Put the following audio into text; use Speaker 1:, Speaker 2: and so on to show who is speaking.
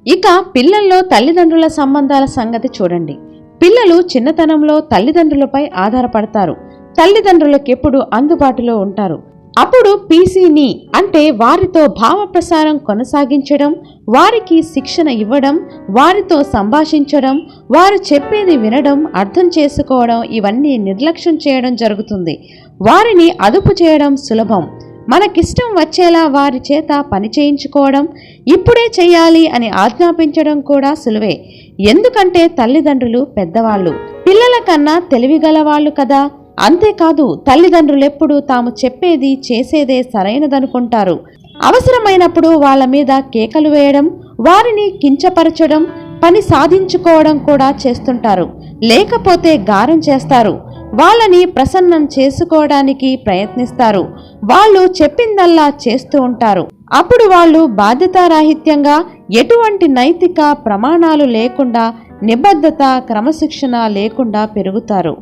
Speaker 1: ఇక పిల్లల్లో తల్లిదండ్రుల సంబంధాల సంగతి చూడండి. పిల్లలు చిన్నతనంలో తల్లిదండ్రులపై ఆధారపడతారు. తల్లిదండ్రులకెప్పుడు అందుబాటులో ఉంటారు. అప్పుడు పీసీని అంటే వారితో భావ ప్రసారం కొనసాగించడం, వారికి శిక్షణ ఇవ్వడం, వారితో సంభాషించడం, వారు చెప్పేది వినడం, అర్థం చేసుకోవడం ఇవన్నీ నిర్లక్ష్యం చేయడం జరుగుతుంది. వారిని అదుపు చేయడం సులభం. మనకిష్టం వచ్చేలా వారి చేత పని చేయించుకోవడం, ఇప్పుడే చెయ్యాలి అని ఆజ్ఞాపించడం కూడా సులువే. ఎందుకంటే తల్లిదండ్రులు పెద్దవాళ్ళు, పిల్లల కన్నా తెలివిగలవాళ్ళు కదా. అంతేకాదు తల్లిదండ్రులెప్పుడు తాము చెప్పేది చేసేదే సరైనదనుకుంటారు. అవసరమైనప్పుడు వాళ్ళ మీద కేకలు వేయడం, వారిని కించపరచడం, పని సాధించుకోవడం కూడా చేస్తుంటారు. లేకపోతే గారం చేస్తారు. వాళ్ళని ప్రసన్నం చేసుకోవడానికి ప్రయత్నిస్తారు. వాళ్ళు చెప్పిందల్లా చేస్తూ ఉంటారు. అప్పుడు వాళ్ళు బాధ్యతారాహిత్యంగా, ఎటువంటి నైతిక ప్రమాణాలు లేకుండా, నిబద్ధత క్రమశిక్షణ లేకుండా పెరుగుతారు.